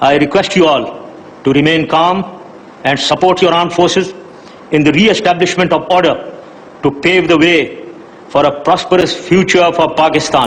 I request you all to remain calm and support your armed forces in the re-establishment of order to pave the way for a prosperous future for Pakistan.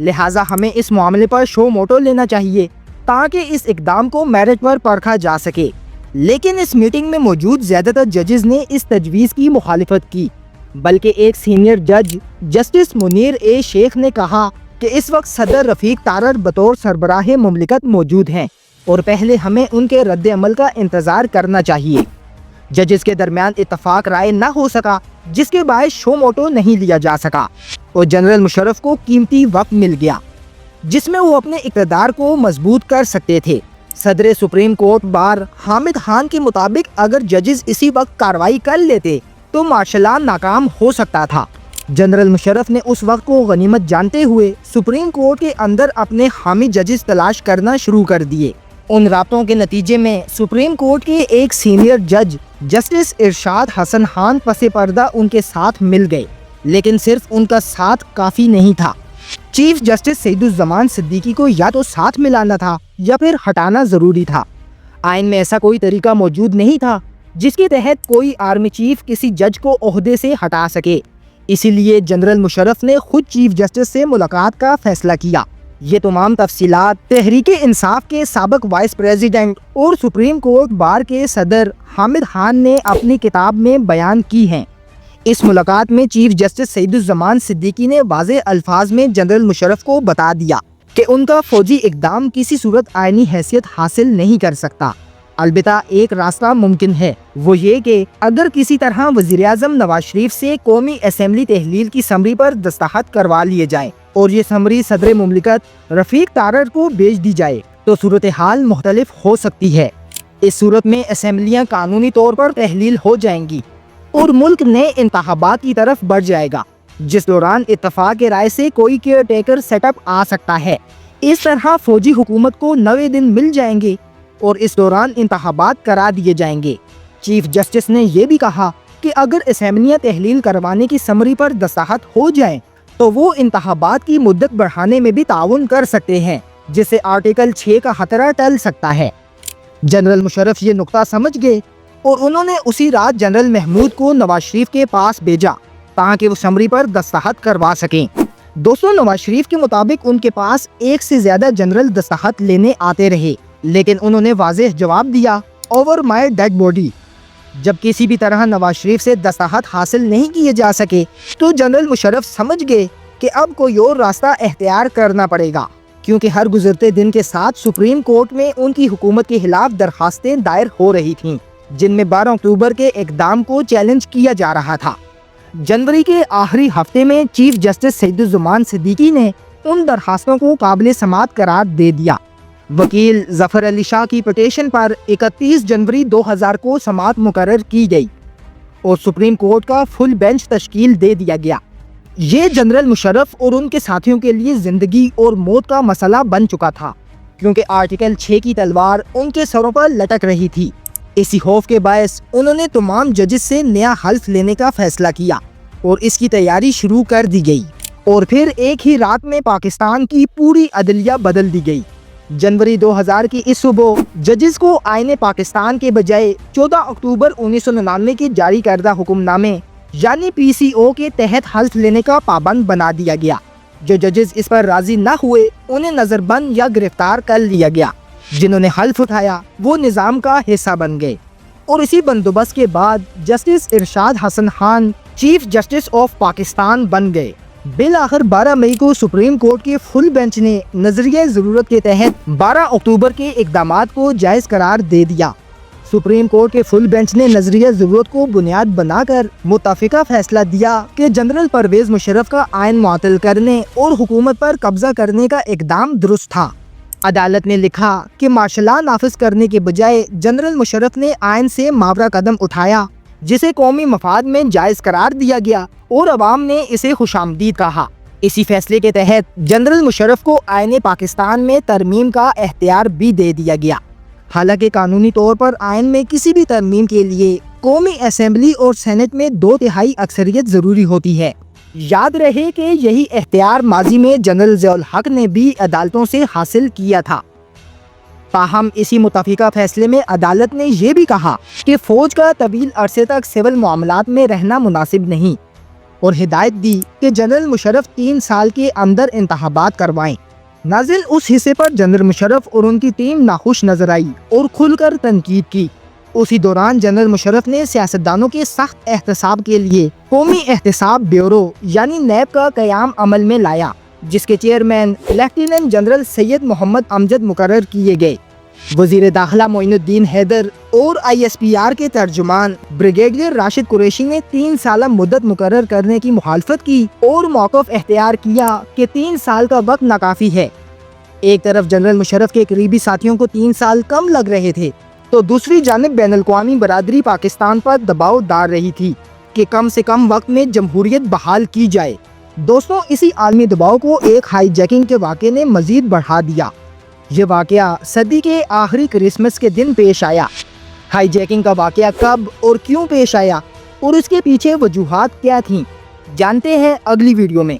لہٰذا ہمیں اس معاملے پر شو motto لینا چاہیے تاکہ اس اقدام کو merit پر پرکھا جا سکے۔ لیکن اس میٹنگ میں موجود زیادہ تر ججز نے اس تجویز کی مخالفت کی، بلکہ ایک سینئر جج جسٹس منیر اے شیخ نے کہا کہ اس وقت صدر رفیق تارڑ بطور سربراہ مملکت موجود ہیں اور پہلے ہمیں ان کے رد عمل کا انتظار کرنا چاہیے۔ ججز کے درمیان اتفاق رائے نہ ہو سکا، جس کے باعث شو موٹو نہیں لیا جا سکا اور جنرل مشرف کو قیمتی وقت مل گیا جس میں وہ اپنے اقتدار کو مضبوط کر سکتے تھے۔ صدر supreme court bar Hamid Khan کے مطابق اگر ججز اسی وقت کارروائی کر لیتے تو مارشل لا ناکام ہو سکتا تھا۔ جنرل مشرف نے اس وقت کو غنیمت جانتے ہوئے سپریم کورٹ کے اندر اپنے حامی ججز تلاش کرنا شروع کر دیے۔ ان رابطوں کے نتیجے میں سپریم کورٹ کے ایک سینئر جج جسٹس ارشاد حسن خان پس پردہ ان کے ساتھ مل گئے، لیکن صرف ان کا ساتھ کافی نہیں تھا۔ چیف جسٹس سعید الزمان صدیقی کو یا تو ساتھ ملانا تھا یا پھر ہٹانا ضروری تھا۔ آئین میں ایسا کوئی طریقہ موجود نہیں تھا جس کے تحت کوئی آرمی چیف کسی جج کو عہدے سے ہٹا سکے، اسی لیے جنرل مشرف نے خود چیف جسٹس سے ملاقات کا فیصلہ کیا۔ یہ تمام تفصیلات تحریک انصاف کے سابق وائس پریزیڈنٹ اور سپریم کورٹ بار کے صدر حامد خان نے اپنی کتاب میں بیان کی ہیں۔ اس ملاقات میں چیف جسٹس سعید الزمان صدیقی نے واضح الفاظ میں جنرل مشرف کو بتا دیا کہ ان کا فوجی اقدام کسی صورت آئینی حیثیت حاصل نہیں کر سکتا، البتہ ایک راستہ ممکن ہے، وہ یہ کہ اگر کسی طرح وزیراعظم نواز شریف سے قومی اسمبلی تحلیل کی سمری پر دستخط کروا لیے جائیں اور یہ سمری صدر مملکت رفیق تارڑ کو بھیج دی جائے تو صورتحال مختلف ہو سکتی ہے۔ اس صورت میں اسمبلیاں قانونی طور پر تحلیل ہو جائیں گی اور ملک نئے انتخابات کی طرف بڑھ جائے گا، جس دوران اتفاق رائے سے کوئی کیئر ٹیکر سیٹ اپ آ سکتا ہے۔ اس طرح فوجی حکومت کو 90 دن مل جائیں گے اور اس دوران انتخابات کرا دیے جائیں گے۔ چیف جسٹس نے یہ بھی کہا کہ اگر اسمبلیاں تحلیل کروانے کی سمری پر دستخط ہو جائیں تو وہ انتخابات کی مدت بڑھانے میں بھی تعاون کر سکتے ہیں، جس سے آرٹیکل 6 کا خطرہ ٹل سکتا ہے۔ جنرل مشرف یہ نقطہ سمجھ گئے اور انہوں نے اسی رات جنرل محمود کو نواز شریف کے پاس بھیجا تاکہ وہ سمری پر دستخط کروا سکیں۔ دوستوں، نواز شریف کے مطابق ان کے پاس ایک سے زیادہ جنرل دستخط لینے آتے رہے، لیکن انہوں نے واضح جواب دیا، اوور مائی ڈیڈ باڈی۔ جب کسی بھی طرح نواز شریف سے دستخط حاصل نہیں کیے جا سکے تو جنرل مشرف سمجھ گئے کہ اب کوئی اور راستہ اختیار کرنا پڑے گا، کیونکہ ہر گزرتے دن کے ساتھ سپریم کورٹ میں ان کی حکومت کے خلاف درخواستیں دائر ہو رہی تھیں، جن میں 12 اکتوبر کے اقدام کو چیلنج کیا جا رہا تھا۔ جنوری کے آخری ہفتے میں چیف جسٹس سعید الزمان صدیقی نے ان درخواستوں کو قابل سماعت قرار دے دیا۔ وکیل ظفر علی شاہ کی پٹیشن پر 31 جنوری 2000 کو سماعت مقرر کی گئی اور سپریم کورٹ کا فل بینچ تشکیل دے دیا گیا۔ یہ جنرل مشرف اور ان کے ساتھیوں کے لیے زندگی اور موت کا مسئلہ بن چکا تھا، کیونکہ آرٹیکل 6 کی تلوار ان کے سروں پر لٹک رہی تھی۔ اسی خوف کے باعث انہوں نے تمام ججز سے نیا حلف لینے کا فیصلہ کیا اور اس کی تیاری شروع کر دی گئی، اور پھر ایک ہی رات میں پاکستان کی پوری عدلیہ بدل دی گئی۔ جنوری 2000 کی اس صبح ججز کو آئین پاکستان کے بجائے 14 اکتوبر 1999 کے جاری کردہ حکم نامے یعنی PCO کے تحت حلف لینے کا پابند بنا دیا گیا۔ جو ججز اس پر راضی نہ ہوئے انہیں نظر بند یا گرفتار کر لیا گیا۔ جنہوں نے حلف اٹھایا وہ نظام کا حصہ بن گئے، اور اسی بندوبست کے بعد justice Irshad Hasan Khan chief justice of Pakistan بن گئے۔ بالآخر 12 مئی کو سپریم کورٹ کے فل بینچ نے نظریہ ضرورت کے تحت 12 اکتوبر کے اقدامات کو جائز قرار دے دیا۔ سپریم کورٹ کے فل بینچ نے نظریہ ضرورت کو بنیاد بنا کر متفقہ فیصلہ دیا کہ جنرل پرویز مشرف کا آئین معطل کرنے اور حکومت پر قبضہ کرنے کا اقدام درست تھا۔ عدالت نے لکھا کہ مارشل لا نافذ کرنے کے بجائے جنرل مشرف نے آئین سے ماورا قدم اٹھایا، جسے قومی مفاد میں جائز قرار دیا گیا اور عوام نے اسے خوش آمدید کہا۔ اسی فیصلے کے تحت جنرل مشرف کو آئین پاکستان میں ترمیم کا اختیار بھی دے دیا گیا۔ حالانکہ قانونی طور پر آئین میں کسی بھی ترمیم کے لیے قومی اسمبلی اور سینٹ میں 2/3 اکثریت ضروری ہوتی ہے۔ یاد رہے کہ یہی اختیار ماضی میں جنرل ضیاء الحق نے بھی عدالتوں سے حاصل کیا تھا۔ تاہم اسی متفقہ فیصلے میں عدالت نے یہ بھی کہا کہ فوج کا طویل عرصے تک سول معاملات میں رہنا مناسب نہیں، اور ہدایت دی کہ جنرل مشرف 3 سال کے اندر انتخابات کروائیں۔ ناظرین، اس حصے پر جنرل مشرف اور ان کی ٹیم ناخوش نظر آئی اور کھل کر تنقید کی۔ اسی دوران جنرل مشرف نے سیاستدانوں کے سخت احتساب کے لیے قومی احتساب بیورو یعنی نیب کا قیام عمل میں لایا، جس کے چیئرمین لیفٹیننٹ جنرل سید محمد امجد مقرر کیے گئے۔ وزیر داخلہ معین الدین حیدر اور ISPR کے ترجمان بریگیڈیئر راشد قریشی نے 3 سالہ مدت مقرر کرنے کی مخالفت کی اور موقف اختیار کیا کہ 3 سال کا وقت ناکافی ہے۔ ایک طرف جنرل مشرف کے قریبی ساتھیوں کو 3 سال کم لگ رہے تھے، تو دوسری جانب بین الاقوامی برادری پاکستان پر دباؤ ڈال رہی تھی کہ کم سے کم وقت میں جمہوریت بحال کی جائے۔ دوستوں، اسی عالمی دباؤ کو ایک ہائی جیکنگ کے واقعے نے مزید بڑھا دیا۔ یہ واقعہ صدی کے آخری کرسمس کے دن پیش آیا۔ ہائی جیکنگ کا واقعہ کب اور کیوں پیش آیا اور اس کے پیچھے وجوہات کیا تھیں، جانتے ہیں اگلی ویڈیو میں۔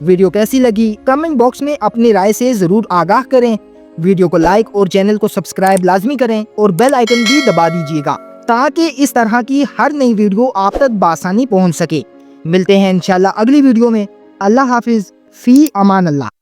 ویڈیو کیسی لگی کمنٹ باکس میں اپنی رائے سے ضرور آگاہ کریں۔ ویڈیو کو لائک اور چینل کو سبسکرائب لازمی کریں اور بیل آئیکن بھی دبا دیجیے گا تاکہ اس طرح کی ہر نئی ویڈیو آپ تک بآسانی پہنچ سکے۔ ملتے ہیں انشاءاللہ اگلی ویڈیو میں۔ اللہ حافظ، فی امان اللہ۔